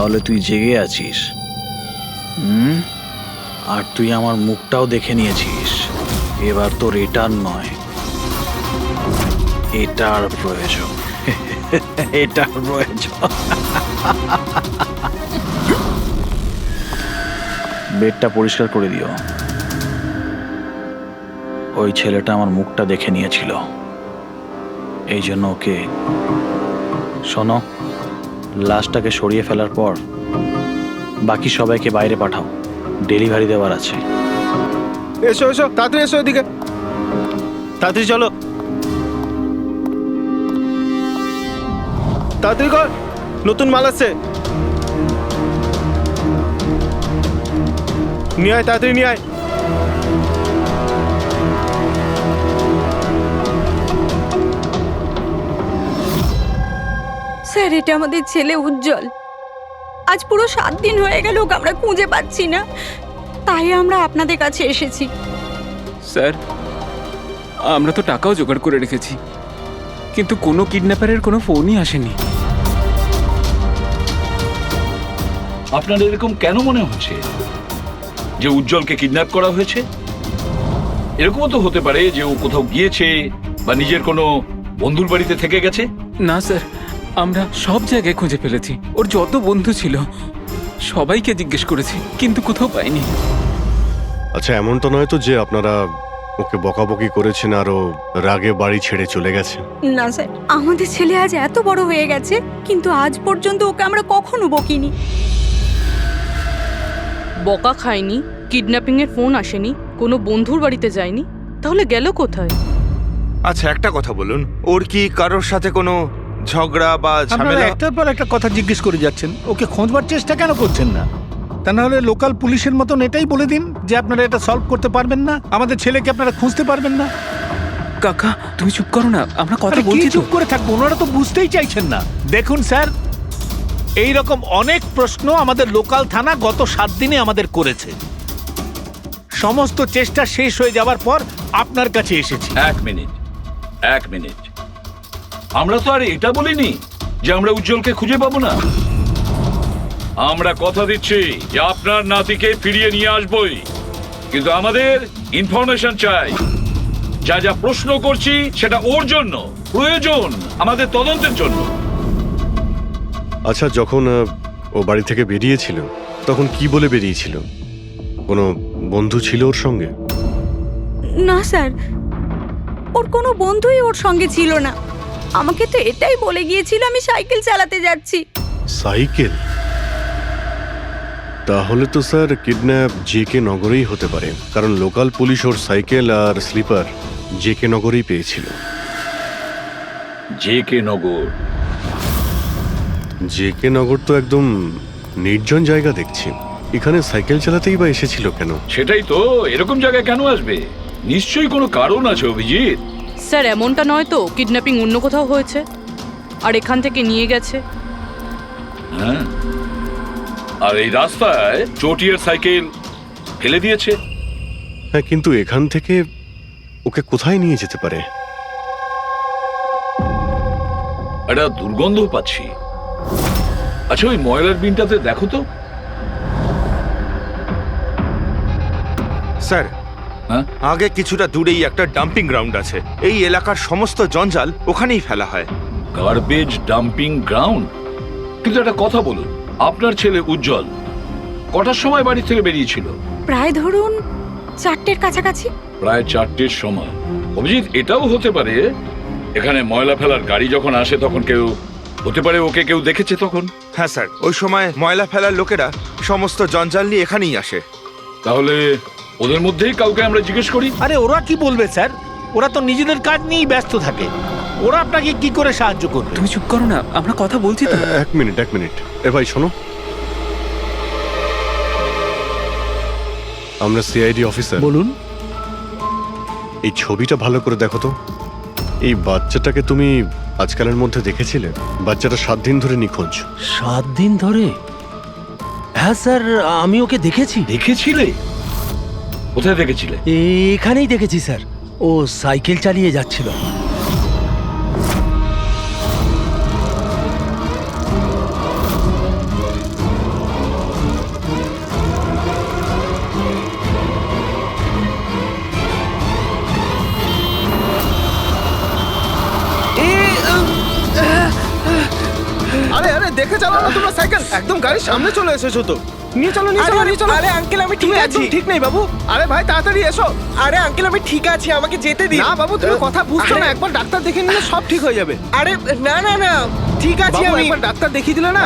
তাহলে তুই জেগে আছিস। আর তুই আমার মুখটাও দেখে নিয়েছিস। এবার তোর এটার নয়, এটার প্রয়োজন। এটার প্রয়োজন। বেডটা পরিষ্কার করে দিও। ওই ছেলেটা আমার মুখটা দেখে নিয়েছিল, এই জন্য ওকে। শোনো, লাশটাকে সরিয়ে ফেলার পর বাকি সবাইকে বাইরে পাঠাও, ডেলিভারি দেওয়ার আছে। এসো এসো, তাড়াতাড়ি এসো এদিকে, তাড়াতাড়ি চলো, তাড়াতাড়ি কর, নতুন মাল আসছে। নিয়ে আয়, তাড়াতাড়ি নিয়ে আয়। স্যার, এটা আমাদের ছেলে উজ্জ্বল। আজ পুরো 7 দিন হয়ে গেল ওকে আমরা খুঁজে পাচ্ছি না, তাই আমরা আপনাদের কাছে এসেছি। স্যার, আমরা তো টাকাও জোগাড় করে রেখেছি, কিন্তু কোনো কিডন্যাপারের কোনো ফোনই আসেনি। আপনার এরকম কেন মনে হচ্ছে যে উজ্জ্বলকে কিডন্যাপ করা হয়েছে? এরকমও তো হতে পারে যে ও কোথাও গিয়েছে বা নিজের কোনো বন্ধুর বাড়িতে থেকে গেছে। না স্যার, আমরা সব জায়গায় খুঁজে ফেলেছি। ওর যত বন্ধু ছিল সবাইকে জিজ্ঞেস করেছি, কিন্তু কোথাও পাইনি। আচ্ছা, এমন তো নয় তো যে আপনারা ওকে বকাবকি করেছেন আর ও রাগে বাড়ি ছেড়ে চলে গেছে? না স্যার, আমাদের ছেলে আজ এত বড় হয়ে গেছে, কিন্তু আজ পর্যন্ত ওকে আমরা কখনো বকিনি। বকা খায়নি, কিডন্যাপিং এর ফোন আসেনি, কোনো বন্ধুর বাড়িতে যায়নি, তাহলে গেল কোথায়? আচ্ছা, একটা কথা বলুন, ওর কি কারোর সাথে কোনো ঝগড়া বা আপনারা ঝামেলা? একটার পর একটা কথা জিজ্ঞেস করে যাচ্ছেন, ওকে খোঁজবার চেষ্টা কেন করছেন না? তা না হলে লোকাল পুলিশের মতন এটাই বলে দিন যে আপনারা এটা সলভ করতে পারবেন না, আমাদের ছেলেকে আপনারা খুঁজতে পারবেন না। কাকা, তুমি চুপ করো না, আমরা কথা আরে কি বলছি তো। চুপ করে থাকবো? ওনারা তো বুঝতেই চাইছেন না। দেখুন স্যার, এই রকম অনেক প্রশ্ন আমাদের লোকাল থানা গত 7 দিনে আমাদের করেছে। সমস্ত চেষ্টা শেষ হয়ে যাওয়ার পর আপনার কাছে এসেছি। এক মিনিট, আমরা তো আর এটা বলিনি যে আমরা উজ্জ্বলকে খুঁজে পাবো না। আমরা কথা দিচ্ছি যে আপনার নাতিকে ফিরিয়ে নিয়ে আসবই, কিন্তু আমাদের ইনফরমেশন চাই। যা যা প্রশ্ন করছি সেটা ওর জন্য প্রয়োজন, আমাদের তদন্তের জন্য। আচ্ছা, যখন ও বাড়ি থেকে বেরিয়েছিল তখন কি বলে বেরিয়েছিল? কোনো বন্ধু ছিল ওর সঙ্গে? না স্যার, ওর কোনো বন্ধুই ওর সঙ্গে ছিল না। আমাকে তো এটাই বলে গিয়েছিল আমি সাইকেল চালাতে যাচ্ছি। সাইকেল? তাহলে তো স্যার কিডন্যাপ জেকে নগরেই হতে পারে, কারণ লোকাল পুলিশ ওর সাইকেল আর স্লিপার জেকে নগরেই পেয়েছিল। জেকে নগর? জেকে নগর তো একদম নির্জন জায়গা দেখছি, এখানে সাইকেল চালাতেই বা এসেছিল কেন? সেটাই তো, এরকম জায়গায় কেন আসবে? নিশ্চয়ই কোনো কারণ আছে অভিজিৎ। স্যার, এমনটা নয় তো কিডন্যাপিং অন্য কোথাও হয়েছে আর এখান থেকে নিয়ে গেছে? হ্যাঁ, আর এই রাস্তায় চটিয়ার সাইকেল ফেলে দিয়েছে। হ্যাঁ, কিন্তু এখান থেকে ওকে কোথায় নিয়ে যেতে পারে? একটা দুর্গন্ধ পাচ্ছি। আচ্ছা, ওই ময়লার বিনটাতে দেখো তো। স্যার, হ্যাঁ, আগে কিছুটা দূরেই একটা ডাম্পিং গ্রাউন্ড আছে। এই এলাকার সমস্ত জঞ্জাল ওখানেই ফেলা হয়। Garbage dumping ground? কিন্তু একটা কথা বলুন, আপনার ছেলে উজ্জ্বল কটার সময় বাড়ি থেকে বেরিয়েছিল? প্রায় ধরুন 4টের কাছাকাছি। প্রায় 4টের সময়। অভিজিৎ, এটাও হতে পারে এখানে ময়লা ফেলার গাড়ি যখন আসে তখন কেউ, হতে পারে ওকে কেউ দেখেছে তখন। হ্যাঁ স্যার, ওই সময় ময়লা ফেলার লোকেরা সমস্ত জঞ্জাল নিয়ে এখানেই আসে। তাহলে ওদের মধ্যেই কাউকে আমরা জিজ্ঞেস করি। আরে ওরা কি বলবে স্যার? ওরা তো নিজেদের কাজ নিয়েই ব্যস্ত থাকে, ওরা আপনাকে কি করে সাহায্য করবে? তুমি চুপ করো না, আমরা কথা বলছি তো। এক মিনিট। এ ভাই শোনো, আমরা সিআইডি অফিসার। বলুন। এই ছবিটা ভালো করে দেখো তো। এই বাচ্চাটাকে তুমি আজকালের মধ্যে দেখেছিলে? বাচ্চাটা 7 দিন ধরে নিখোঁজ। 7 দিন ধরে? হ্যাঁ স্যার, আমি ওকে দেখেছি। দেখেছিলে? কোথায় দেখেছিলে? এখানেই দেখেছি স্যার, ও সাইকেল চালিয়ে যাচ্ছিল। দেখে চালাও না তোমরা সাইকেল, একদম গাড়ির সামনে চলে এসেছো তো। নিয়ে চলো নিয়ে চলো নিয়ে চলো। আরে আঙ্কেল আমি ঠিক তুমি আছি। একদম ঠিক নেই বাবু। আরে ভাই তাড়াতাড়ি এসো। আরে আঙ্কেল আমি ঠিক আছি, আমাকে যেতে দিন। না বাবু তুমি কথা বুঝছো না, আরে- একবার ডাক্তার দেখিয়ে নিলে সব ঠিক হয়ে যাবে। আরে না না না ঠিক আছে বাবু আমি। একবার ডাক্তার দেখিয়ে দিলে না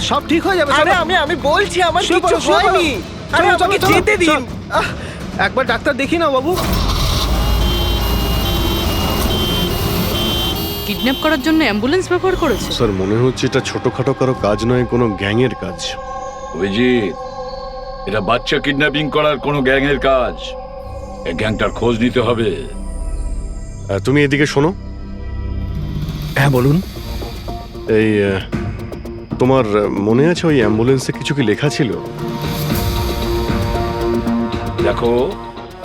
সব ঠিক হয়ে যাবে। আরে চলো। আমি বলছি আমার শুয়ে কিছু পড়ো, শুয়ে পড়ো। হয়নি। আরে চলো, আমাকে চলো, চলো, যেতে দিন। চল। একবার ডাক্তার দেখিয়ে নাও বাবু। কিডন্যাপ করার জন্য অ্যাম্বুলেন্স ব্যবহার করেছে। স্যার মনে হচ্ছে এটা ছোটখাটো কারো কাজ নয়, কোনো গ্যাংয়ের কাজ। অভিজিৎ, এটা বাচ্চা কিডন্যাপিং করার কোনো গ্যাংয়ের কাজ। এই গ্যাংটার খোঁজ নিতে হবে। তুমি এদিকে শোনো। হ্যাঁ বলুন। এই তোমার মনে আছে ওই অ্যাম্বুলেন্সে কিছু কি লেখা ছিল? দেখো,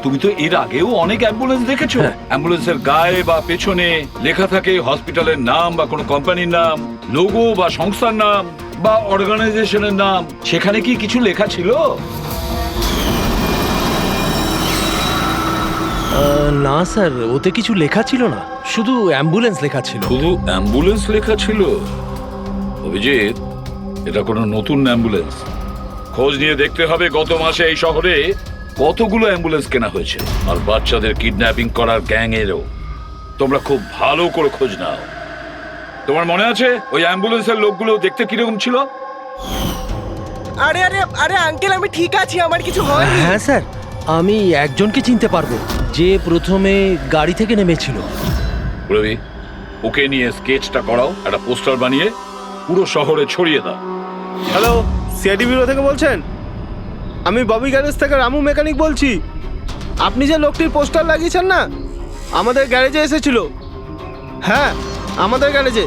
তুমি তো এর আগেও অনেক অ্যাম্বুলেন্স দেখেছো। অ্যাম্বুলেন্সের গায়ে বা পেছনে লেখা থাকে হসপিটালের নাম বা কোনো কোম্পানির নাম, লোগো বা সংস্থার নাম বা অর্গানাইজেশনের নাম। সেখানে কি কিছু লেখা ছিল? না স্যার, ওতে কিছু লেখা ছিল না, শুধু অ্যাম্বুলেন্স লেখা ছিল। শুধু অ্যাম্বুলেন্স লেখা ছিল? অভিজিৎ, এটা কোনো নতুন অ্যাম্বুলেন্স। খোঁজ নিয়ে দেখতে হবে গত মাসে এই শহরে কতগুলো অ্যাম্বুলেন্স কেনা হয়েছে। আর বাচ্চাদের কিডন্যাপিং করার গ্যাং এরও। তোমরা খুব ভালো করে খোঁজ নাও। তোমার মনে আছে ওই অ্যাম্বুলেন্সের লোকগুলো দেখতে কিরকম ছিল? আরে আরে আরে আঙ্কেল আমি ঠিক আছি, আমার কিছু হয়নি। হ্যাঁ স্যার, আমি একজনকে চিনতে পারবো, যে প্রথমে গাড়ি থেকে নেমেছিল। রবি, ওকে নিয়ে স্কেচটা করাও, একটা পোস্টার বানিয়ে পুরো শহরে ছড়িয়ে দাও। হ্যালো, সিআইডি ব্যুরো থেকে বলছেন? আমি ববি গ্যারেজ থেকে রামু মেকানিক বলছি। আপনি যে লোকটির পোস্টার লাগিয়েছেন না, আমাদের গ্যারেজে এসেছিল। হ্যাঁ, আমাদের গ্যারেজে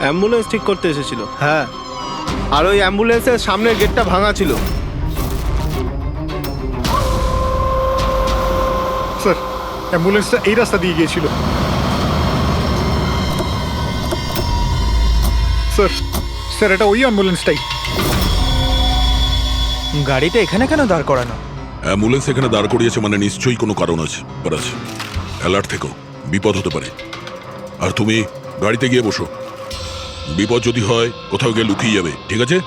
অ্যাম্বুলেন্স ঠিক করতে এসেছিল। হ্যাঁ, আর ওই অ্যাম্বুলেন্সের সামনের গেটটা ভাঙা ছিল। স্যার, অ্যাম্বুলেন্সটা এই রাস্তা দিয়ে গিয়েছিল। স্যার স্যার এটা ওই অ্যাম্বুলেন্সটাই। গাড়িটা এখানে কেন দাঁড় করানো? অ্যাম্বুলেন্স এখানে দাঁড় করিয়েছে মানে নিশ্চয়ই কোনো কারণ আছে। অ্যালার্ট থেকো, বিপদ হতে পারে। আর তুমি গাড়িতে গিয়ে বসো, বিপদ যদি হয় কোথাও গিয়ে লুকিয়ে যাবে, ঠিক আছে?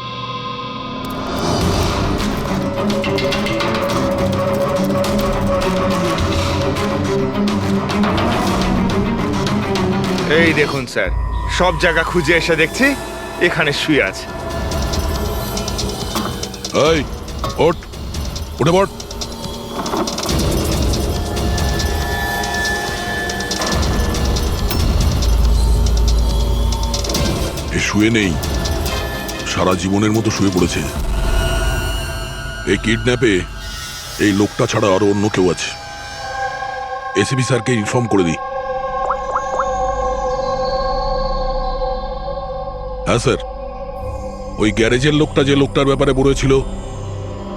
এই দেখুন স্যার, সব জায়গা খুঁজে এসে দেখছি এখানে শুয়ে আছে। এই ওঠ, উঠে পড়। এ শুয়ে নেই, সারা জীবনের মতো শুয়ে পড়েছে। এই কিডন্যাপে এই লোকটা ছাড়া আরো অন্য কেউ আছে। এসিপি স্যারকে ইনফর্ম করে দিই। হ্যাঁ স্যার, ওই গ্যারেজের লোকটা যে লোকটার ব্যাপারে বলেছিল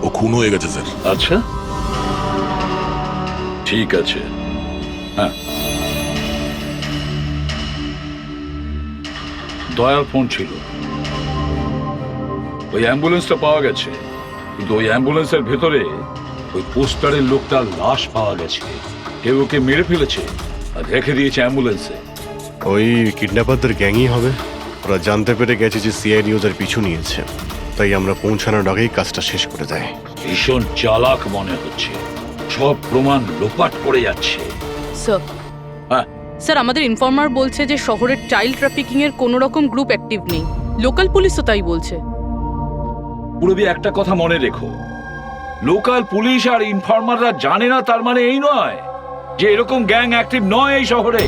ও খুন হয়ে গেছে স্যার। আচ্ছা, ঠিক আছে। হ্যাঁ, দয়ার ফোন ছিল। ওই অ্যাম্বুলেন্সটা পাওয়া গেছে, কিন্তু ওই অ্যাম্বুলেন্সের ভেতরে ওই পোস্টারের লোকটার লাশ পাওয়া গেছে। কেউ ওকে মেরে ফেলেছে আর রেখে দিয়েছে অ্যাম্বুলেন্সে। ওই কিডন্যাপারদের গ্যাংই হবে। ওরা জানতে পেরে গেছে যে সিআইডি ওদের পিছু নিয়েছে, তাই আমরা পৌঁছানোর আগেই কাজটা শেষ করে দেয়। ভীষণ চালাক মনে হচ্ছে, সব প্রমাণ লোপাট করে যাচ্ছে। স্যার, হ্যাঁ, স্যার আমাদের ইনফর্মার বলছে যে শহরের চাইল্ড ট্রাফিকিং এর কোনো রকম গ্রুপ অ্যাক্টিভ নেই। লোকাল পুলিশও তাই বলছে। পুরবি, একটা কথা মনে রেখো, লোকাল পুলিশ আর ইনফর্মাররা জানে না তার মানে এই নয় যে এরকম গ্যাং অ্যাক্টিভ নয় এই শহরে।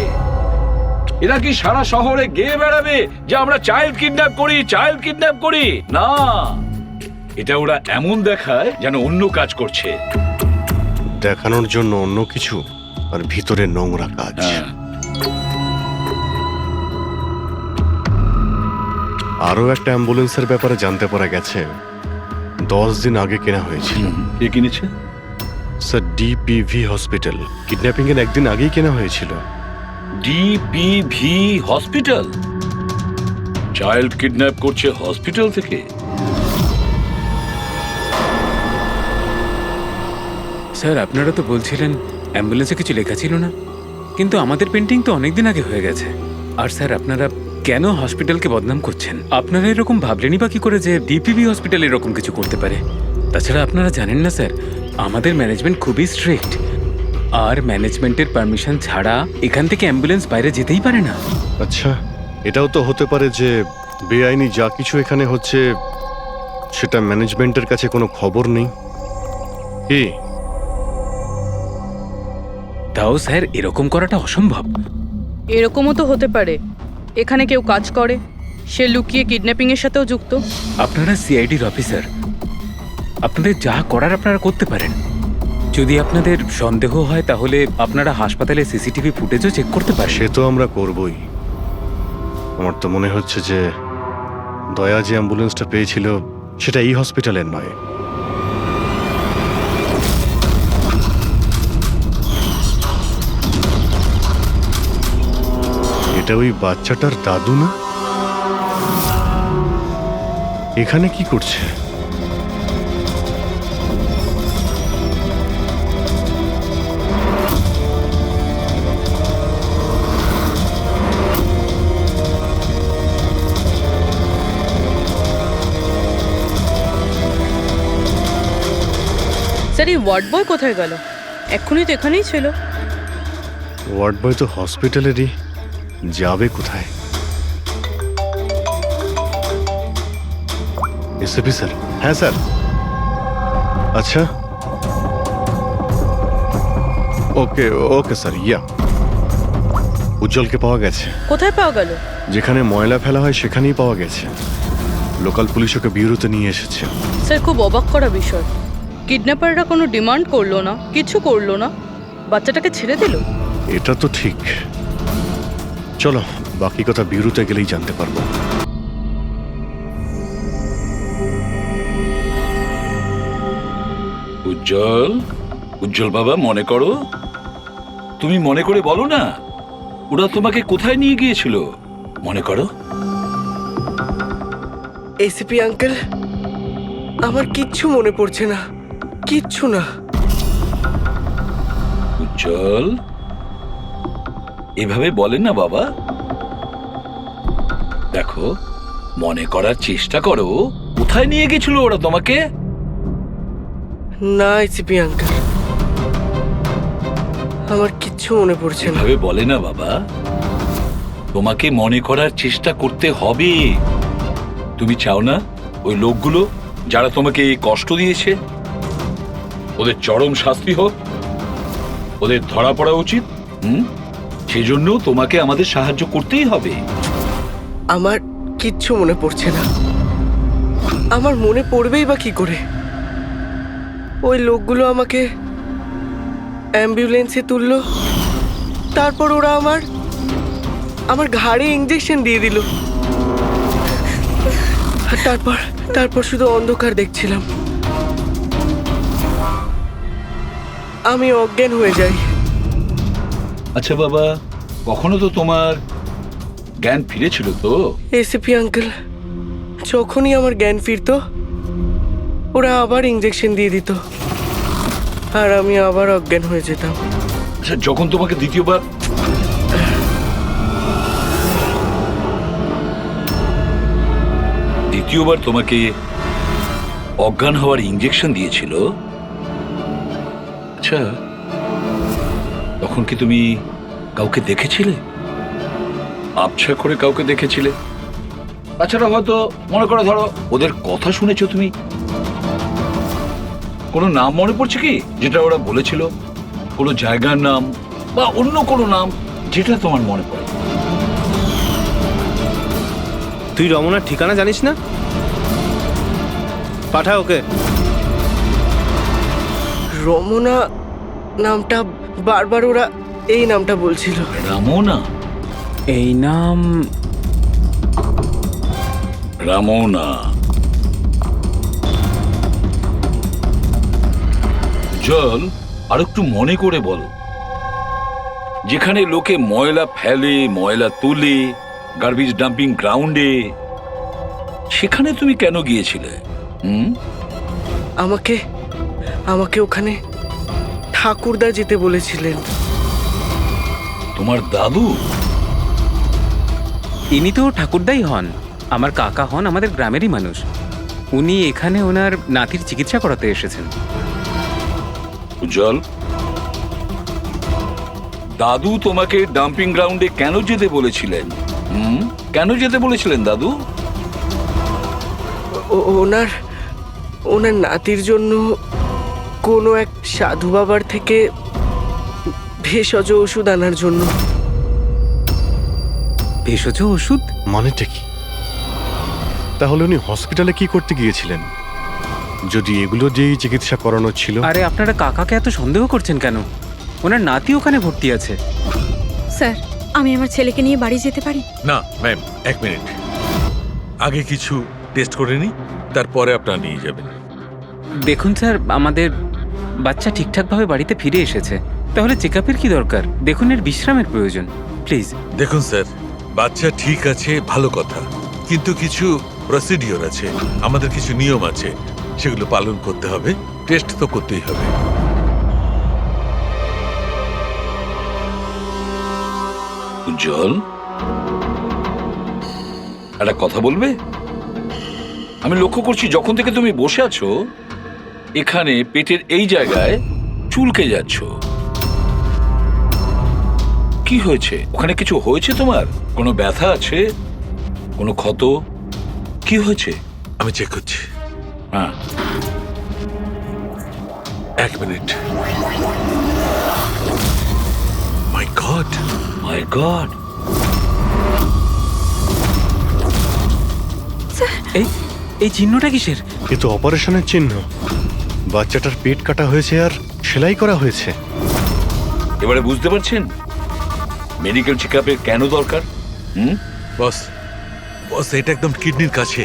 এরা কি সারা শহরে গেয়ে বেড়াবে যে আমরা চাইল্ড কিডন্যাপ করি, চাইল্ড কিডন্যাপ করি? না, এটা ওরা এমন দেখায় যেন অন্য কাজ করছে। দেখানোর জন্য অন্য কিছু, আর ভিতরে নোংরা কাজ। আরও একটা অ্যাম্বুলেন্সের ব্যাপারে জানতে পারা গেছে, 10 দিন আগে কেনা হয়েছিল। কে কিনেছে? Sir, ডিপিভি hospital. কিডন্যাপিং এর একদিন আগেই কেনা হয়েছিল। ডিপিভি হসপিটাল চাইল্ড কিডন্যাপ করছে হসপিটাল থেকে? স্যার, আপনারা তো বলছিলেন অ্যাম্বুলেন্সে কিছু লেখা ছিল না, কিন্তু আমাদের পেন্টিং তো অনেকদিন আগে হয়ে গেছে। আর স্যার, আপনারা কেন হসপিটালকে বদনাম করছেন? আপনারা এরকম ভাবলেনই বা কি করে যে ডিপিবি হসপিটাল এরকম কিছু করতে পারে? তাছাড়া আপনারা জানেন না স্যার, আমাদের ম্যানেজমেন্ট খুবই স্ট্রিক্ট, আর ম্যানেজমেন্টের পারমিশন ছাড়া এখান থেকে অ্যাম্বুলেন্স বাইরে যেতেই পারে না। আচ্ছা, এটাও তো হতে পারে যে বেআইনি যা কিছু এখানে হচ্ছে সেটা ম্যানেজমেন্টের কাছে কোনো খবর নেই। কি? তাও স্যার এরকম করাটা অসম্ভব। এরকমও তো হতে পারে এখানে কেউ কাজ করে, সে লুকিয়ে কিডন্যাপিং এর সাথেও যুক্ত। আপনারা সিআইডির অফিসার, আপনাদের যা করার আপনারা করতে পারেন। যদি আপনাদের সন্দেহ হয় তাহলে আপনারা হাসপাতালে সিসিটিভি ফুটেজও চেক করতে পারেন। সে তো আমরা করবই। আমার তো মনে হচ্ছে যে দয়া যে অ্যাম্বুলেন্সটা পেয়েছিল সেটা এই হসপিটালের নয়। এটা ওই বাচ্চাটার দাদু না? এখানে কি করছে? স্যার এই ওয়ার্ড বয় কোথায় গেল? এক্ষুনি তো এখানেই ছিল। ওয়ার্ড বয় তো হসপিটালেরই, যাবে কোথায়? SAP sir? হ্যাঁ স্যার। আচ্ছা, ওকে ওকে স্যার। ইয়া, উজ্জ্বলকে পাওয়া গেছে। কোথায় পাওয়া গেল? যেখানে ময়লা ফেলা হয় সেখানেই পাওয়া গেছে। লোকাল পুলিশ ওকে বিউরোতে নিয়ে এসেছে। স্যার খুব অবাক করা বিষয়, কিডন্যাপাররা কোনো ডিমান্ড করলো না, কিছু করলো না, বাচ্চাটাকে ছেড়ে দিল। এটা তো ঠিক। চলো, বাকি কথা বিউরোতে গেলেই জানতে পারবো। উজ্জ্বল, উজ্জ্বল বাবা, মনে করো, তুমি মনে করে বলো না, ওরা তোমাকে কোথায় নিয়ে গিয়েছিল? মনে করো। এসিপি আঙ্কেল, আমার কিচ্ছু মনে পড়ছে না, কিচ্ছু না। উজ্জ্বল, এভাবে বলেন না বাবা। দেখো, মনে করার চেষ্টা করো, কোথায় নিয়ে গেছিল ওরা তোমাকে? না এসিপি আঙ্কেল, আমার কিচ্ছু মনে পড়ছে না। এভাবে বলে না বাবা, তোমাকে মনে করার চেষ্টা করতে হবে। তুমি চাও না ওই লোকগুলো যারা তোমাকে এই কষ্ট দিয়েছে ওদের চরম শাস্তি হোক, ওদের ধরা পড়া উচিত? সেজন্য তোমাকে আমাদের সাহায্য করতেই হবে। আমার কিচ্ছু মনে পড়ছে না। আমার মনে পড়বেই বা কি করে? ওই লোকগুলো আমাকে অ্যাম্বুলেন্সে তুললো, তারপর ওরা আমার ঘাড়ে ইঞ্জেকশন দিয়ে দিল। তারপর শুধু অন্ধকার দেখছিলাম। আমি অজ্ঞান হয়ে যাই। আচ্ছা বাবা, কখনো তো তোমার জ্ঞান ফিরেছিল তো? এসিপি আঙ্কেল, যখনই আমার জ্ঞান ফিরতো ওরা আবার ইঞ্জেকশন দিয়ে দিত, আর আমি আবার অজ্ঞান হয়ে যেতাম। আচ্ছা, যখন তোমাকে দ্বিতীয়বার তোমাকে অজ্ঞান হওয়ার ইঞ্জেকশন দিয়েছিল, আচ্ছা তখন কি তুমি কাউকে দেখেছিলে? আবছা করে কাউকে দেখেছিলে? তাছাড়া হয়তো মনে করো, ধরো ওদের কথা শুনেছো তুমি, কোনো নাম মনে পড়ছে কি যেটা ওরা বলেছিল? কোনো জায়গার নাম বা অন্য কোনো নাম যেটা তোমার মনে পড়ে? তুই রমনার ঠিকানা জানিস না? পাঠা ওকে। রমনা নামটা বারবার ওরা এই নামটা বলছিল। রামনা? এই নাম রামনা। জল, আর একটু মনে করে বলো, যেখানে লোকে ময়লা ফেলে, ময়লা তুলে, গার্বেজ ডাম্পিং গ্রাউন্ডে, সেখানে তুমি কেন গিয়েছিলে? আমাকে ওখানে ঠাকুরদা যেতে বলেছিলেন। তোমার দাদু? ইনি তো ঠাকুরদাই হন, আমার কাকা হন, আমাদের গ্রামেরই মানুষ। উনি এখানে ওনার নাতির চিকিৎসা করাতে এসেছেন। উজ্জ্বল, দাদু তোমাকে ডাম্পিং গ্রাউন্ডে কেন যেতে বলেছিলেন? কেন যেতে বলেছিলেন দাদু? ওনার ওনার নাতির জন্য কোনো এক সাধু বাবার থেকে ভেষজ ওষুধ আনার জন্য। ভেষজ ওষুধ মানেটা কি? তাহলে উনি হসপিটালে কি করতে গিয়েছিলেন যদি এগুলো দিয়েই চিকিৎসা করানো ছিল? আরে আপনারা কাকাকে এত সন্দেহ করছেন কেন? ওনার নাতি ওখানে ভর্তি আছে। স্যার, আমি আমার ছেলেকে নিয়ে বাড়ি যেতে পারি? না ম্যাম, 1 মিনিট। আগে কিছু টেস্ট করে নি, তারপরে আপনারা নিয়ে যাবেন। দেখুন স্যার, আমাদের বাচ্চা ঠিকঠাকভাবে বাড়িতে ফিরে এসেছে, তাহলে চেক আপের কি দরকার? দেখুন, এর বিশ্রামের প্রয়োজন, প্লিজ। দেখুন স্যার, বাচ্চা ঠিক আছে, ভালো কথা, কিন্তু কিছু প্রসিডিওর আছে, আমাদের কিছু নিয়ম আছে, সেগুলো পালন করতে হবে। টেস্ট তো করতেই হবে। উজ্জ্বল, একটা কথা বলবে? আমি লক্ষ্য করছি যখন থেকে তুমি বসে আছো এখানে পেটের এই জায়গায় চুলকে যাচ্ছ। কি হয়েছে? ওখানে কিছু হয়েছে তোমার? কোনো ব্যথা আছে? কোনো ক্ষত? কি হয়েছে? আমি চেক করছি। হ্যাঁ, 1 মিনিট। মাই গড, মাই গড। এই চিহ্নটা কিসের? এ তো অপারেশনের চিহ্ন। বাচ্চাটার পেট কাটা হয়েছে আর সেলাই করা হয়েছে। এবারে বুঝতে পারছেন মেডিকেল চেকআপের কেন দরকার? বস, বস, এটা একদম কিডনির কাছে,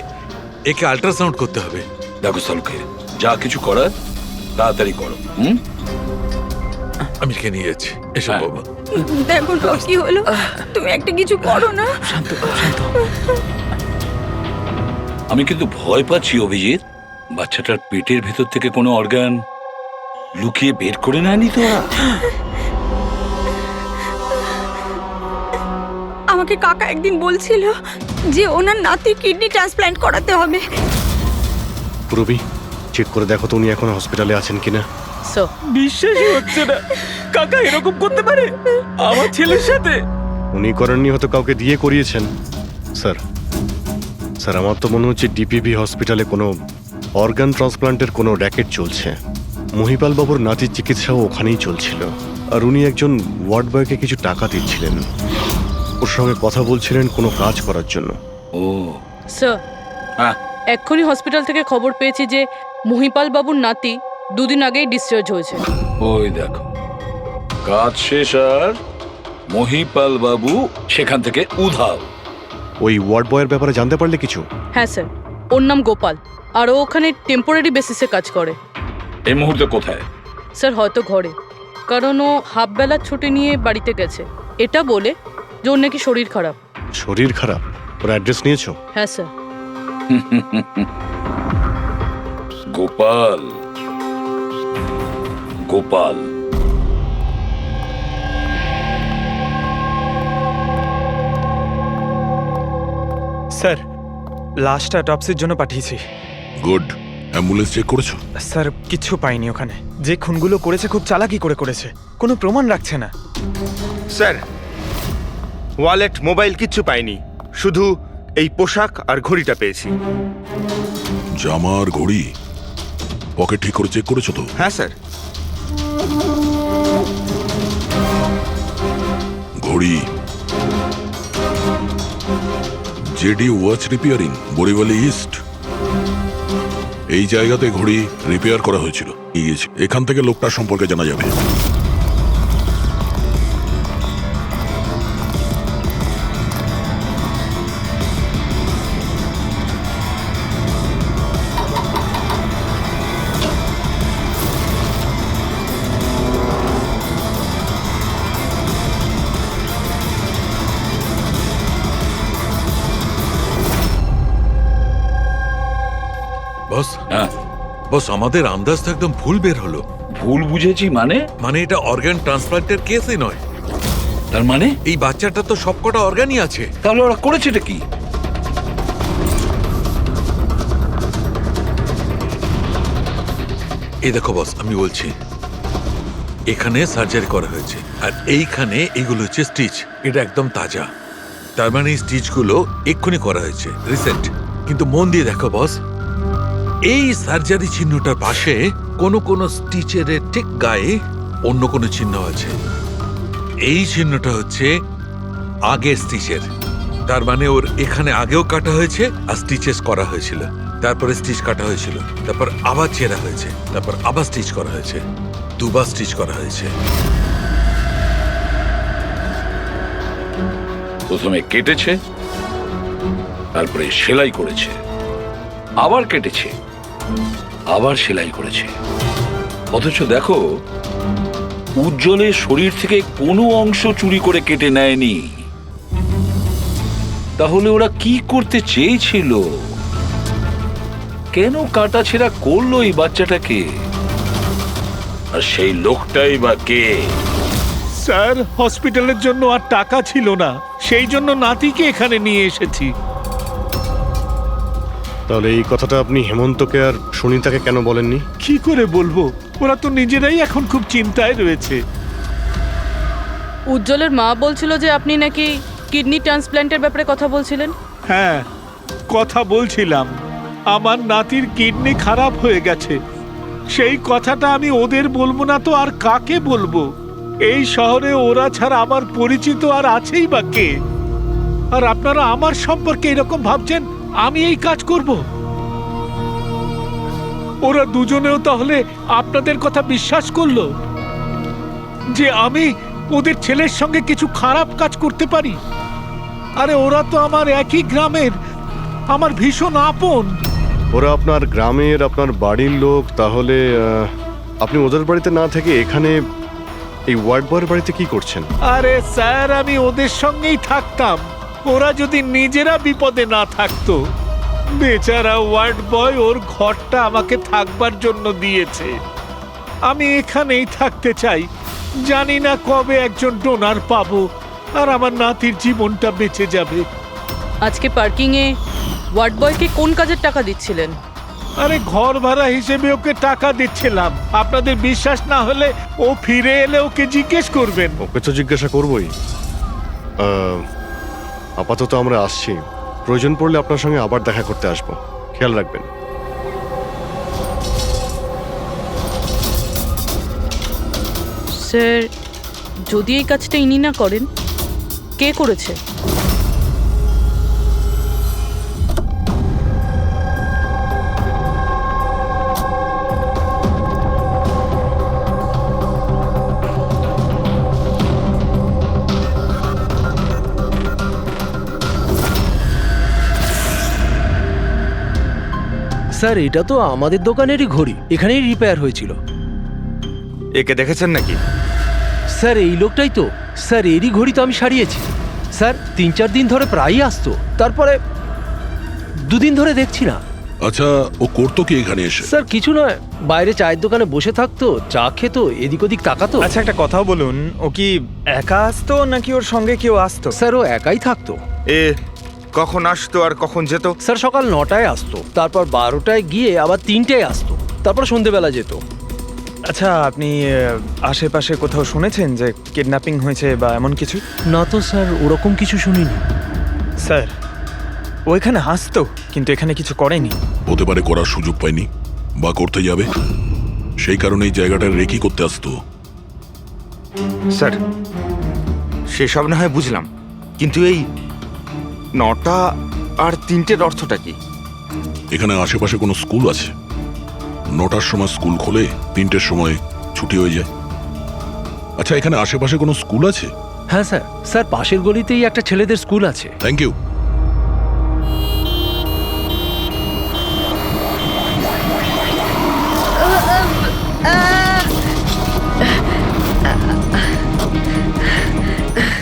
একে আল্ট্রাসাউন্ড করতে হবে। দেখো সালুকে, যা কিছু করার তাড়াতাড়ি করো। আমি কে নিয়ে যাচ্ছি, এসব হ্যাঁ। বাবা। দেখো না কি হলো, তুমি একটা কিছু করো না। শান্ত শান্ত। আমি কিন্তু ভয় পাচ্ছি অভিজিৎ, বাচ্চাটার পেটের ভেতর থেকে কোনো অর্গান লুকিয়ে বের করে নেয়নি তো ওরা? আমাকে কাকা একদিন বলছিল যে ওনার নাতি কিডনি ট্রান্সপ্ল্যান্ট করাতে হবে। পুরবি, চেক করে দেখো তো উনি এখন হসপিটালে আছেন কিনা। স্যার, বিশ্বাসই হচ্ছে না, কাকা এরকম করতে পারে আমার ছেলের সাথে। উনি করেননি, হয়তো কাউকে দিয়ে করিয়েছেন। স্যার, স্যার, আমার তো মনে হচ্ছে ডিপিবি হসপিটালে কোনো অর্গান ট্রান্সপ্লান্টের কোনো র্যাকেট চলছে। মহিপাল বাবুর নাতির চিকিৎসাও ওখানেই চলছিল, আর উনি একজন ওয়ার্ড বয়কে কিছু টাকা দিচ্ছিলেন, ওর সঙ্গে কথা বলছিলেন কোনো কাজ করার জন্য। ও স্যার, হ্যাঁ, এক্ষুনি হসপিটাল থেকে খবর পেয়েছি যে মহিপাল বাবুর নাতি 2 দিন আগেই ডিসচার্জ হয়েছে। ওই দেখো, কাজ শেষ আর মহিপাল বাবু সেখান থেকে উধাও। ওই ওয়ার্ড বয়ের ব্যাপারে জানতে পারলে কিছু? হ্যাঁ স্যার, ওর নাম গোপাল, আর ও ওখানে টেম্পোরারি বেসিসে কাজ করে। এই মুহূর্তে কোথায়? স্যার, হয়তো ঘরে, কারণ ও হাফ বেলার ছুটি নিয়ে বাড়িতে গেছে, এটা বলে যে ওর নাকি শরীর খারাপ। শরীর খারাপ? ওর অ্যাড্রেস নিয়েছো? হ্যাঁ স্যার। গোপাল, গোপাল, স্যার, লাশটা টপসির জন্য পাঠিয়েছি। গুড। অ্যাম্বুলেন্স চেক করেছো? স্যার, কিচ্ছু পাইনি ওখানে। যে খুনগুলো করেছে খুব চালাকি করে করেছে, কোনো প্রমাণ রাখছে না। স্যার, ওয়ালেট, মোবাইল কিচ্ছু পাইনি, শুধু এই পোশাক আর ঘড়িটা পেয়েছি। জামা আর ঘড়ি পকেট ঠিক করে চেক করেছো তো? হ্যাঁ স্যার। ঘড়ি জেডি ওয়াচ রিপেয়ারিং, বরিওয়ালি ইস্ট, এই জায়গাতে ঘড়ি রিপেয়ার করা হয়েছিল। এখান থেকে লোকটার সম্পর্কে জানা যাবে। বস, হ্যাঁ, বস, আমাদের আন্দাজ তো একদম ভুল বের হলো। ভুল বুঝেছি মানে? মানে এটা অর্গান ট্রান্সপ্লান্টের কেসই নয়। তার মানে এই বাচ্চাটা তো সবকটা অর্গানই আছে। তাহলে ওরা করেছেটা কি? এই দেখো বস, আমি বলছি, এখানে সার্জারি করা হয়েছে আর এইখানে এইগুলো হচ্ছে স্টিচ। এটা একদম তাজা, তার মানে এই স্টিচগুলো এক্ষুনি করা হয়েছে, রিসেন্ট। কিন্তু মন দিয়ে দেখো বস, এই সার্জারি চিহ্নটার পাশে কোনো কোনো স্টিচের ঠিক গায়ে অন্য কোনো চিহ্ন আছে। এই চিহ্নটা হচ্ছে আগের স্টিচের, তার মানে ওর এখানে আগেও কাটা হয়েছে আর স্টিচেস করা হয়েছিল, তারপরে স্টিচ কাটা হয়েছিল, তারপর আবার চেরা হয়েছে, তারপর আবার স্টিচ করা হয়েছে, দুবার স্টিচ করা হয়েছে। প্রথমে কেটেছে, তারপরে সেলাই করেছে, আবার কেটেছে, আবার সেলাই করেছে। অথচ দেখো, উজ্জ্বলের শরীর থেকে কোনো অংশ চুরি করে কেটে নেয়নি। তাহলে ওরা কি করতে চেয়েছিল? কেন কাটাছেঁড়া করলো এই বাচ্চাটাকে? আর সেই লোকটাই বা কে? স্যার, হসপিটালের জন্য আর টাকা ছিল না, সেই জন্য নাতিকে এখানে নিয়ে এসেছি। তাহলে এই কথাটা আপনি হেমন্তকে আর সুনিতাকে কেন বলেননি? কি করে বলবো, ওরা তো নিজেরাই এখন খুব চিন্তায় রয়েছে। উজ্জ্বলের মা বলছিল যে আপনি নাকি কিডনি ট্রান্সপ্ল্যান্টের ব্যাপারে কথা বলছিলেন। হ্যাঁ, কথা বলছিলাম। আমার নাতির কিডনি খারাপ হয়ে গেছে, সেই কথাটা আমি ওদের বলবো না তো আর কাকে বলবো? এই শহরে ওরা ছাড়া আমার পরিচিত আর আছেই বা কে? আর আপনারা আমার সম্পর্কে এরকম ভাবছেন আমি এই কাজ করব? ওরা দুজনেও তাহলে আপনাদের কথা বিশ্বাস করলো যে আমি ওদের ছেলের সঙ্গে কিছু খারাপ কাজ করতে পারি? আরে ওরা তো আমার একই গ্রামের, আমার ভীষণ আপন। ওরা আপনার গ্রামের, আপনার বাড়ির লোক, তাহলে আপনি ওদের বাড়িতে না থেকে এখানে এই ওয়ার্ড বয়ের বাড়িতে কি করছেন? আরে স্যার, আমি ওদের সঙ্গেই থাকতাম, ওরা যদি নিজেরা বিপদে না থাকতো। বেচারা ওয়ার্ড বয় ওর ঘরটা আমাকে থাকবার জন্য দিয়েছে। আমি এখানেই থাকতে চাই, জানি না কবে একজন ডোনার পাবো আর আমার নাতির জীবনটা বেঁচে যাবে। আজকে পার্কিংয়ে ওয়ার্ড বয়কে কোন কাজের টাকা দিচ্ছিলেন? আরে ঘর ভাড়া হিসেবে ওকে টাকা দিচ্ছিলাম। আপনাদের বিশ্বাস না হলে ও ফিরে এলে ওকে জিজ্ঞেস করবেন। ওকে তো জিজ্ঞাসা করবই। আপাতত আমরা আসছি, প্রয়োজন পড়লে আপনার সঙ্গে আবার দেখা করতে আসবো, খেয়াল রাখবেন। স্যার, যদি এই কাজটা ইনি না করেন, কে করেছে? স্যার, এটা তো আমাদের দোকানেরই ঘড়ি, এখানেই রিপেয়ার হয়েছিল। একে দেখেছেন নাকি? স্যার, এই লোকটাই তো। স্যার, এরই ঘড়ি তো আমি সারিয়েছি। স্যার, 3-4 দিন ধরে প্রায়ই আসতো, তারপরে 2 দিন ধরে দেখছি না। আচ্ছা, ও করতো কি এখানে এসে? স্যার, কিছু নয়, বাইরে চায়ের দোকানে বসে থাকতো, চা খেতো, এদিক ওদিক তাকাতো। আচ্ছা, একটা কথাও বলুন, ও কি একা আসতো নাকি ওর সঙ্গে কেউ আসতো? স্যার, ও একাই থাকতো। কখন আসতো আর কখন যেত? স্যার, সকাল 9টায় আসতো, তারপর 12টায় গিয়ে আবার 3টায় আসতো, তারপর সন্ধেবেলা যেত। আচ্ছা, আপনি আশেপাশে কোথাও শুনেছেন যে কিডন্যাপিং হয়েছে বা এমন কিছু? না তো স্যার, ওরকম কিছু শুনিনি। স্যার, ও এখানে আসতো কিন্তু এখানে কিছু করেনি। হতে পারে করার সুযোগ পায়নি বা করতে যাবে, সেই কারণে এই জায়গাটা রেকি করতে আসতো। স্যার, সেসব না হয় বুঝলাম, কিন্তু এই 9টা আর 3টের অর্থটা কি? এখানে আশেপাশে কোনো স্কুল আছে? 9টার সময় স্কুল খোলে, 3টের সময় ছুটি হয়ে যায়। আচ্ছা, এখানে আশেপাশে কোনো স্কুল আছে? হ্যাঁ স্যার, স্যার পাশের গলিতেই একটা ছেলেদের স্কুল আছে। Thank you.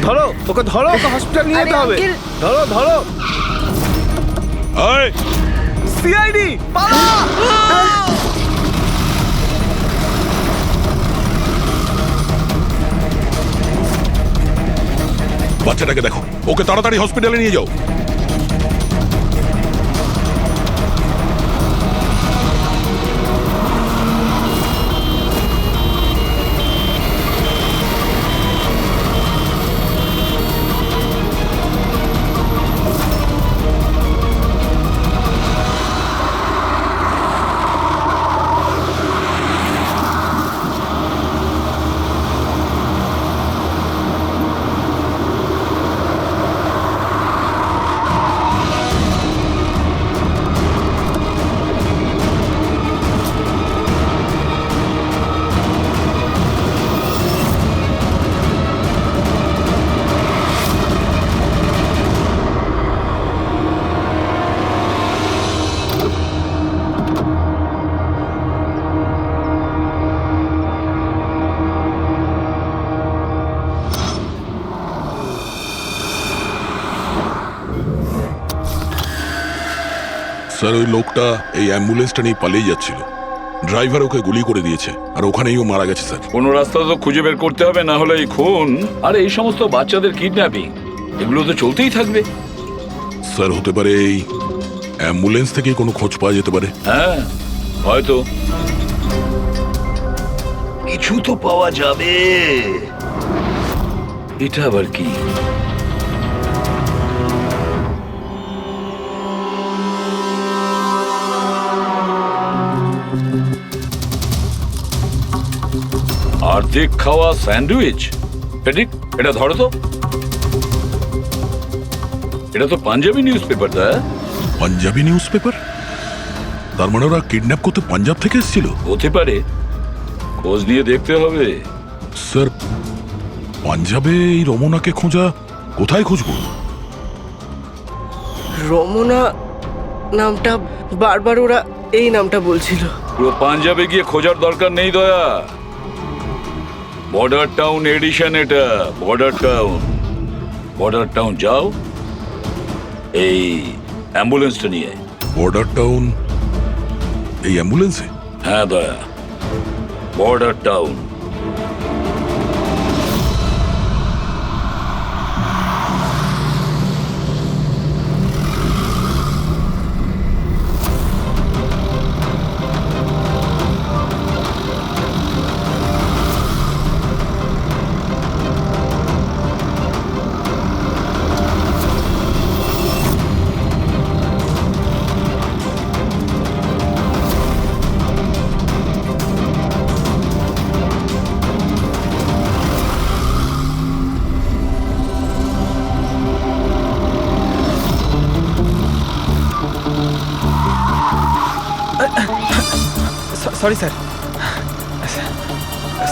ধরো ওকে, ধরো ওকে, হসপিটাল নিয়ে যেতে হবে। ধরো ধরো। সিআইডি পালা! বাচ্চাটাকে দেখো, ওকে তাড়াতাড়ি হসপিটালে নিয়ে যাও। স্যার, ওই লোকটা এই অ্যাম্বুলেন্সটা নিয়ে পালিয়ে যাচ্ছিল। ড্রাইভার ওকে গুলি করে দিয়েছে, আর ওখানেই ও মারা গেছে স্যার। কোনো রাস্তা তো খুঁজে বের করতে হবে, না হলে এই খুন আর এই সমস্ত বাচ্চাদের কিডন্যাপিং এগুলো তো চলতেই থাকবে। স্যার, হতে পারে এই অ্যাম্বুলেন্স থেকে কোনো খোঁজ পাওয়া যেতে পারে। হ্যাঁ, হয়তো কিছু তো পাওয়া যাবে। এটা আবার কি? অর্ধেক খাওয়া স্যান্ডউইচ। পেডিক, এটা ধরো তো। এটা তো Punjabi newspaper. Punjabi newspaper? তার মানে ওরা কিডন্যাপ করতে পাঞ্জাব থেকে এসেছিল? হতে পারে, খোঁজ নিয়ে দেখতে হবে। স্যার, পাঞ্জাবে এই রমনাকে খোঁজা, কোথায় খুঁজবো? রমনা নামটা বারবার ওরা এই নামটা বলছিল। পুরো পাঞ্জাবে গিয়ে খোঁজার দরকার নেই দয়া। বর্ডার টাউন এডিশন এটা, বর্ডার টাউন। বর্ডার টাউন যাও, এই অ্যাম্বুলেন্সটা নিয়ে। বর্ডার টাউন এই অ্যাম্বুলেন্সে? হ্যাঁ দয়া, border town. Sorry sir,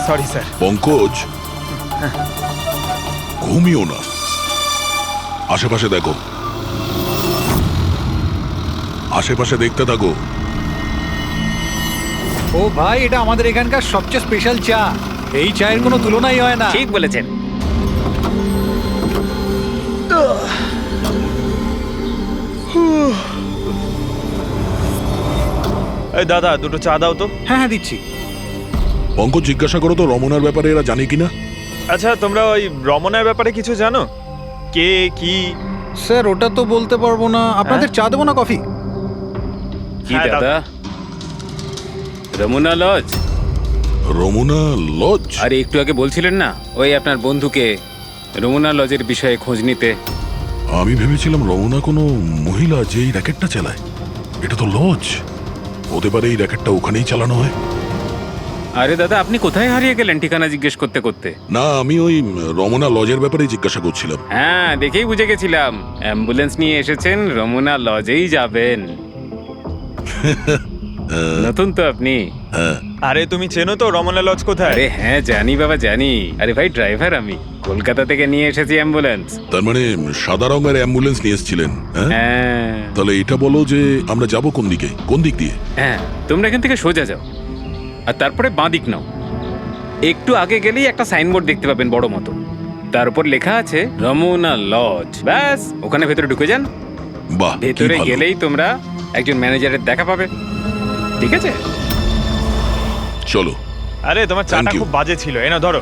sorry sir. Pankaj, ঘুমিও না, আশেপাশে দেখো, আশেপাশে দেখতে থাকো। ও ভাই, এটা আমাদের এখানকার সবচেয়ে স্পেশাল চা। এই চায়ের কোনো তুলনাই হয় না। ঠিক বলেছেন। এই দাদা, দুটো চা দাও তো। হ্যাঁ হ্যাঁ, দিচ্ছি। পঙ্কজ, জিজ্ঞাসা করো তো রমনার ব্যাপারে এরা জানে কিনা। আচ্ছা, তোমরা ওই রমনার ব্যাপারে কিছু জানো? কে কি? স্যার, ওটা তো বলতে পারবো না। আপনাদের চা দেবো না কফি? কি দাদা? রমনা লজ? রমনা লজ? আরে একটু আগে বলছিলেন না ওই আপনার বন্ধুকে রমনা লজের বিষয়ে খোঁজ নিতে। আমি ভেবেছিলাম রমনা কোনো মহিলা যে এই র্যাকেটটা চালায়। এটা তো লজ, হতে পারে এই র্যাকেটটা ওখানেই চালানো হয়। আরে দাদা, আপনি কোথায় হারিয়ে গেলেন ঠিকানা জিজ্ঞেস করতে করতে? না, আমি ওই রমনা লজের ব্যাপারে জিজ্ঞাসা করছিলাম। হ্যাঁ, দেখেই বুঝে গেছিলাম অ্যাম্বুলেন্স নিয়ে এসেছেন, রমনা লজেই যাবেন। নতুন তো আপনি। আরে তুমি চেনো তো রমনা লজ কোথায়? আরে হ্যাঁ, জানি বাবা, জানি। আরে ভাই, ড্রাইভার আমি, কলকাতা থেকে নিয়ে এসেছি অ্যাম্বুলেন্স। তার মানে সাদা রঙের অ্যাম্বুলেন্স নিয়ে এসেছিলেন? হ্যাঁ। তাহলে এটা বলো যে আমরা যাব কোন দিকে, কোন দিক দিয়ে? হ্যাঁ, তোমরা এখান থেকে সোজা যাও, আর তারপরে বাঁ দিক নাও। একটু আগে গেলেই একটা সাইনবোর্ড দেখতে পাবেন বড় মতো, তার উপর লেখা আছে রমনা লজ। ব্যাস, ওখানে ভেতরে ঢুকে যান। বাহ, ভেতরে গেলেই তোমরা একজন ম্যানেজারের দেখা পাবে। ঠিক আছে, চলো। আরে তোমার চাটা খুব বাজে ছিল, এনা ধরো।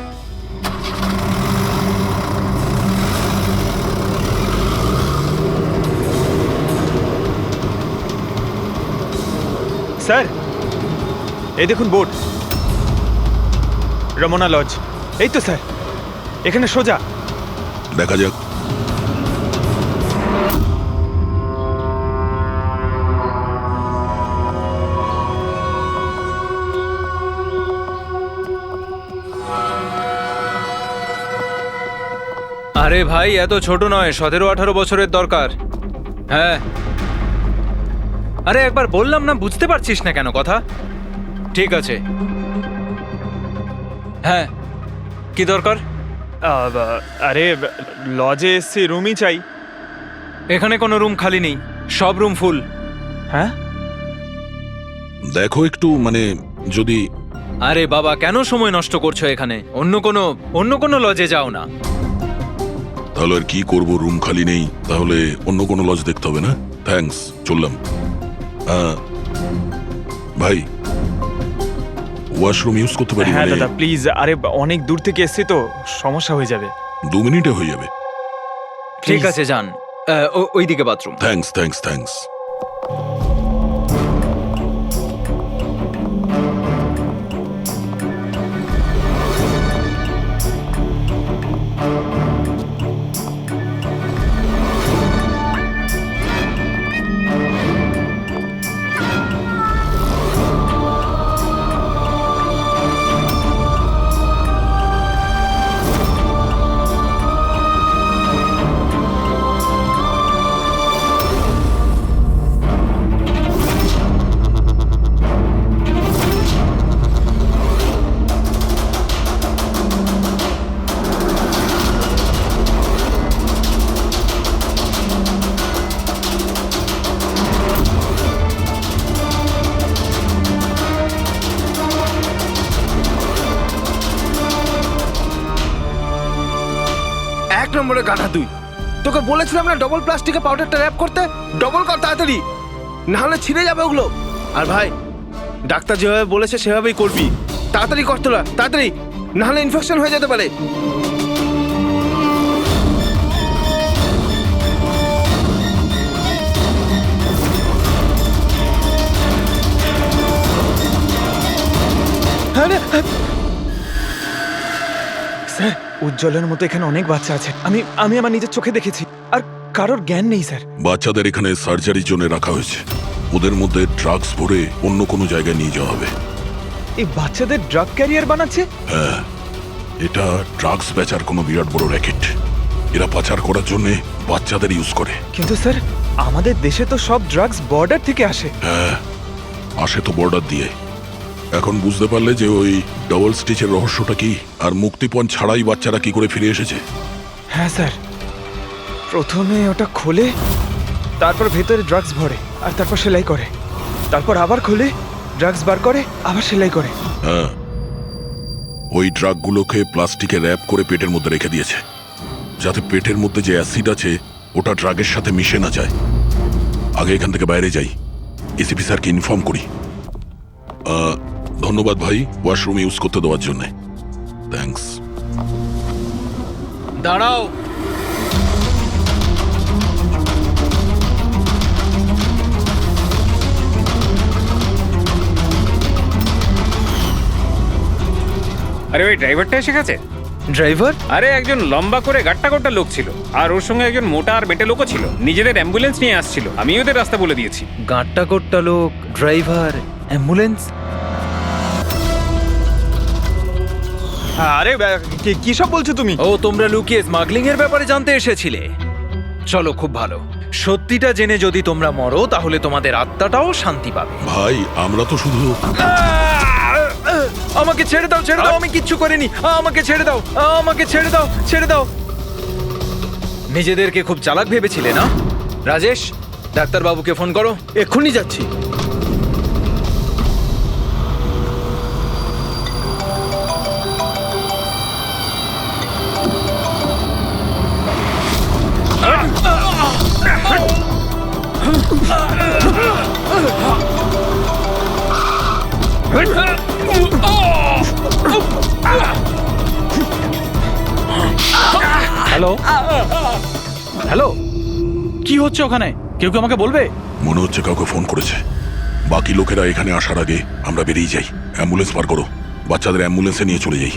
স্যার এই দেখুন বোর্ড, রমনা লজ। এই তো স্যার, এখানে সোজা। দেখা যাক। আরে ভাই এত ছোট নয়, 17-18 বছরের দরকার। হ্যাঁ, আরে একবার বললাম না, বুঝতে পারছিস না কেন কথা? ঠিক আছে, হ্যাঁ কি দরকার? আরে লজে এসছি, রুমই চাই। এখানে কোনো রুম খালি নেই, সব রুম ফুল। হ্যাঁ দেখো একটু, মানে যদি... আরে বাবা, কেন সময় নষ্ট করছো এখানে? অন্য কোনো লজে যাও না। তাহলে আর কি করব, রুম খালি নেই, তাহলে অন্য কোনো লজ দেখতে হবে না? থ্যাঙ্কস, চললাম। ভাই, ওয়াশরুম ইউজ করতে পারি? হ্যাঁ দাদা প্লিজ, আরে অনেক দূর থেকে এসছি তো, সমস্যা হয়ে যাবে। 2 মিনিটে হয়ে যাবে। ঠিক আছে যান, ওইদিকে বাথরুম। Thanks thanks thanks. নম্বরে গাধা তুই, তোকে বলেছিলাম না ডবল প্লাস্টিকে পাউডারটা র্যাপ করতে। ডবল কর তাড়াতাড়ি, না হলে ছিঁড়ে যাবে ওগুলো। আর ভাই, ডাক্তার যেভাবে বলেছে সেভাবেই করবি। তাড়াতাড়ি কর তোরা, তাড়াতাড়ি, না হলে ইনফেকশন হয়ে যেতে পারে। স্যার, উজ্জ্বলের মতো এখানে অনেক বাচ্চা আছে, আমি আমার নিজের চোখে দেখেছি, আর কারোর জ্ঞান নেই স্যার। বাচ্চাদের এখানে সার্জারির জন্য রাখা হয়েছে, ওদের মধ্যে ড্রাগস ভরে অন্য কোনো জায়গায় নিয়ে যাওয়া হবে। এই বাচ্চাদের ড্রাগ ক্যারিয়ার বানাচ্ছে? হ্যাঁ, এটা ড্রাগস বেচার কোনো বিরাট বড় র্যাকেট। এরা পাচার করার জন্য বাচ্চাদের ইউজ করে। কিন্তু স্যার, আমাদের দেশে তো সব ড্রাগস বর্ডার থেকে আসে। হ্যাঁ, আসে তো বর্ডার দিয়ে। এখন বুঝতে পারলে যে ওই ডবল স্টিচের রহস্যটা কি, আর মুক্তিপণ ছাড়াই বাচ্চারা কি করে ফিরে এসেছে? হ্যাঁ স্যার, প্রথমে ওটা খোলে, তারপর ভেতরে ড্রাগস ভরে, আর তারপর সেলাই করে, তারপর আবার খোলে, ড্রাগস বার করে, আবার সেলাই করে। হ্যাঁ, ওই ড্রাগগুলোকে প্লাস্টিকে র্যাপ করে পেটের মধ্যে রেখে দিয়েছে, যাতে পেটের মধ্যে যে অ্যাসিড আছে ওটা ড্রাগের সাথে মিশে না যায়। আগে এখান থেকে বাইরে যাই, এসিপি স্যারকে ইনফর্ম করি। ধন্যবাদ ভাই, ওয়াশরুম ইউজ করতে দেওয়ার জন্য। থ্যাঙ্কস। দাঁড়াও, আরে ওই ড্রাইভারটা এসে গেছে। ড্রাইভার? আরে একজন লম্বা করে গাট্টা গোট্টা লোক ছিল, আর ওর সঙ্গে একজন মোটা আর বেটে লোকও ছিল। নিজেদের অ্যাম্বুলেন্স নিয়ে আসছিল, আমি ওদের রাস্তা বলে দিয়েছি। গাঁটটা কোট্টা লোক, ড্রাইভার, অ্যাম্বুলেন্স? আরে কি সব বলছো তুমি? ও, তোমরা লুকিয়ে স্মাগলিং এর ব্যাপারে জানতে এসেছিলে? চলো, খুব ভালো। সত্যিটা জেনে যদি তোমরা মরো, তাহলে তোমাদের আত্মাটাও শান্তি পাবে। ভাই, আমরা তো শুধু... আমাকে ছেড়ে দাও, ছেড়ে দাও, আমি কিচ্ছু করিনি। আমাকে ছেড়ে দাও, আমাকে ছেড়ে দাও, ছেড়ে দাও। নিজেদেরকে খুব চালাক ভেবেছিলে না? রাজেশ, ডাক্তারবাবুকে ফোন করো। এক্ষুনি যাচ্ছি। হ্যালো হ্যালো, কি হচ্ছে ওখানে? কেউ কি আমাকে বলবে? মনে হচ্ছে কাউকে ফোন করেছে। বাকি লোকেরা এখানে আসার আগে আমরা বেরিয়ে যাই। অ্যাম্বুলেন্স পার করো, বাচ্চাদের অ্যাম্বুলেন্সে নিয়ে চলে যাই।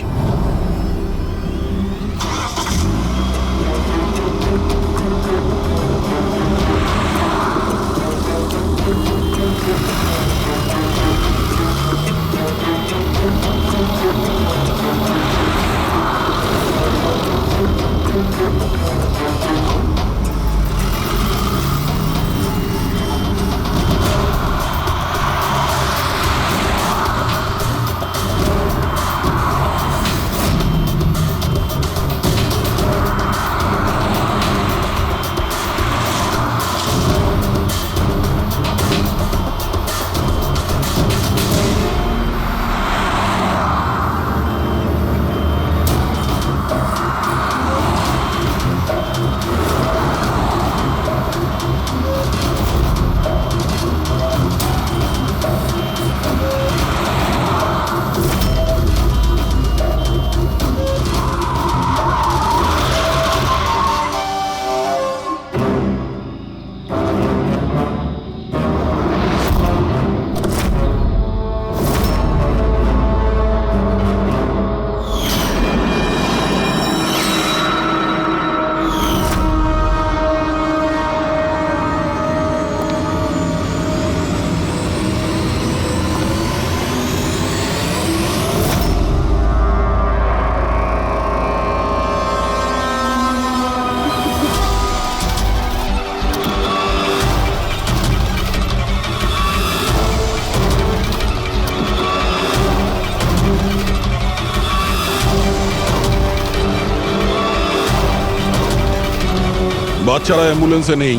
বাচ্চারা অ্যাম্বুলেন্সে নেই।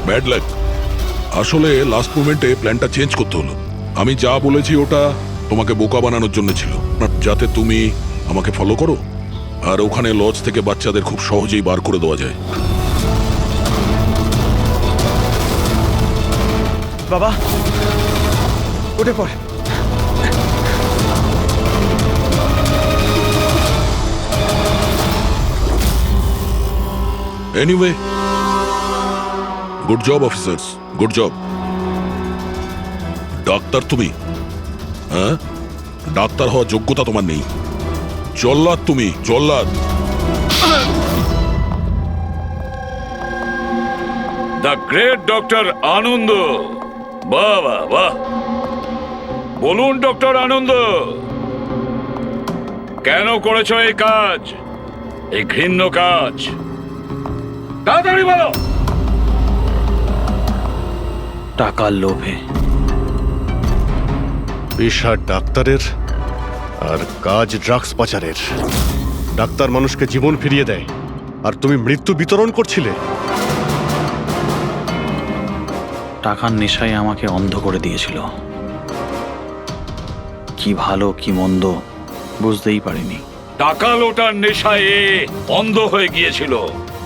Bad luck. আসলে লাস্ট মোমেন্টে প্ল্যানটা চেঞ্জ করতে হলো। আমি যা বলেছি ওটা তোমাকে বোকা বানানোর জন্য ছিল, যাতে তুমি আমাকে ফলো করো আর ওখানে লজ থেকে বাচ্চাদের খুব সহজেই বার করে দেওয়া যায়। বাবা উঠে পড়। Anyway, good job officers, good job. Doctor তুমি? হ্যাঁ, ডাক্তার হওয়ার যোগ্যতা তোমার নেই। জল্লাদ তুমি, জল্লাদ। দ্য গ্রেট ডক্টর আনন্দ। বাহ বাহ বাহ। বলুন ডক্টর আনন্দ, কেন করেছো এই কাজ, এই ঘৃণ্য কাজ? তাড়াতাড়ি বলো। টাকার লোভে। পেশা ডাক্তারের আর কাজ ড্রাগস পাচারের। ডাক্তার মানুষকে জীবন ফিরিয়ে দেয় আর তুমি মৃত্যু বিতরণ করছিলে। টাকার নেশায় আমাকে অন্ধ করে দিয়েছিল। কি ভালো কি মন্দ বুঝতেই পারিনি। টাকা লোটার নেশায় এ অন্ধ হয়ে গিয়েছিল।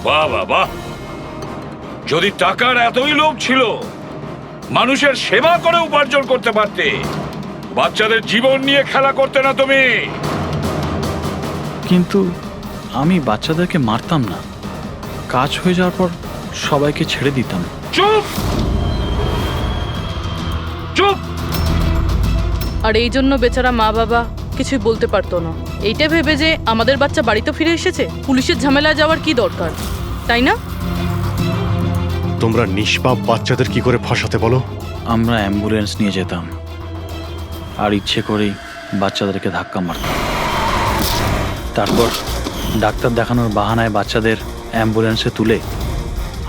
বাহ বাহ বাহ। যদি টাকার এতই লোভ ছিল, মানুষের সেবা করে উপার্জন করতে পারতে। বাচ্চাদের জীবন নিয়ে খেলা করতে না তুমি। কিন্তু আমি বাচ্চাদেরকে মারতাম না, কাজ হয়ে যাওয়ার পর সবাইকে ছেড়ে দিতাম। চুপ চুপ। আর এই জন্য বেচারা মা বাবা কিছুই বলতে পারতো না। এইটা ভেবে যে আমাদের বাচ্চা বাড়িতে ফিরে এসেছে, পুলিশের ঝামেলায় যাওয়ার কি দরকার, তাই না? তোমরা নিষ্পাপ বাচ্চাদের কি করে ফাঁসাতে বলো? আমরা অ্যাম্বুলেন্স নিয়ে যেতাম আর ইচ্ছে করেই বাচ্চাদেরকে ধাক্কা মারতাম। তারপর ডাক্তার দেখানোর বাহানায় বাচ্চাদের অ্যাম্বুলেন্সে তুলে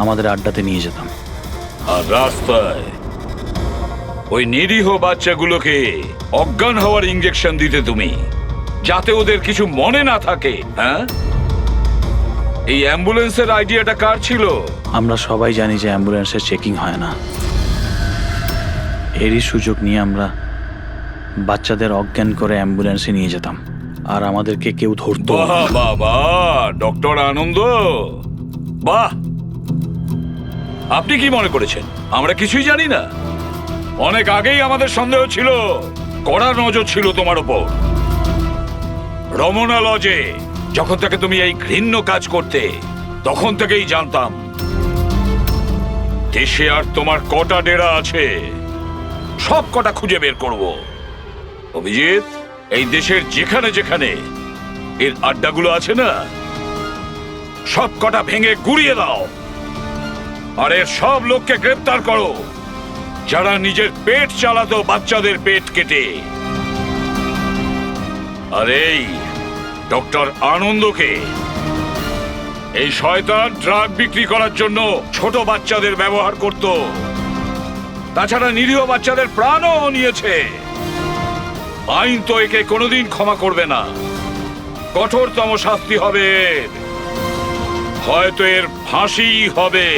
আমাদের আড্ডাতে নিয়ে যেতাম। আর রাস্তায় ওই নিরীহ বাচ্চাগুলোকে অজ্ঞান হওয়ার ইঞ্জেকশন দিতে তুমি, যাতে ওদের কিছু মনে না থাকে। হ্যাঁ, এই অ্যাম্বুলেন্সের আইডিয়াটা কার ছিল? আমরা সবাই জানি যে অ্যাম্বুলেন্সের চেকিং হয় না। এরই সুযোগ নিয়ে আমরা বাচ্চাদের অজ্ঞান করে অ্যাম্বুলেন্সে নিয়ে যেতাম আর আমাদেরকে কেউ ধরতো না। বাহ বাহ বাহ, ডক্টর আনন্দ, বাহ। আপনি কি মনে করেছেন আমরা কিছুই জানি না? অনেক আগেই আমাদের সন্দেহ ছিল, কড়া নজর ছিল তোমার ওপর। রমনা লজে যখন থেকে তুমি এই ঘৃণ্য কাজ করতে, তখন থেকেই জানতাম দেশে আর তোমার কটা ডেরা আছে সব কটা খুঁজে বের করব। অভিজিৎ, এই দেশের যেখানে যেখানে এর আড্ডাগুলো আছে না, সব কটা ভেঙে গুড়িয়ে দাও। আর এর সব লোককে গ্রেপ্তার করো যারা নিজের পেট চালাতো বাচ্চাদের পেট কেটে। আর এই ডক্টর আনন্দকে, এই শয়তান ড্রাগ বিক্রি করার জন্য ছোট বাচ্চাদের ব্যবহার করত। তাছাড়া নিরীহ বাচ্চাদের প্রাণও নিয়েছে। আইন তো একে কোনোদিন ক্ষমা করবে না। কঠোরতম শাস্তি হবে এর। হয়তো এর ফাঁসি হবে।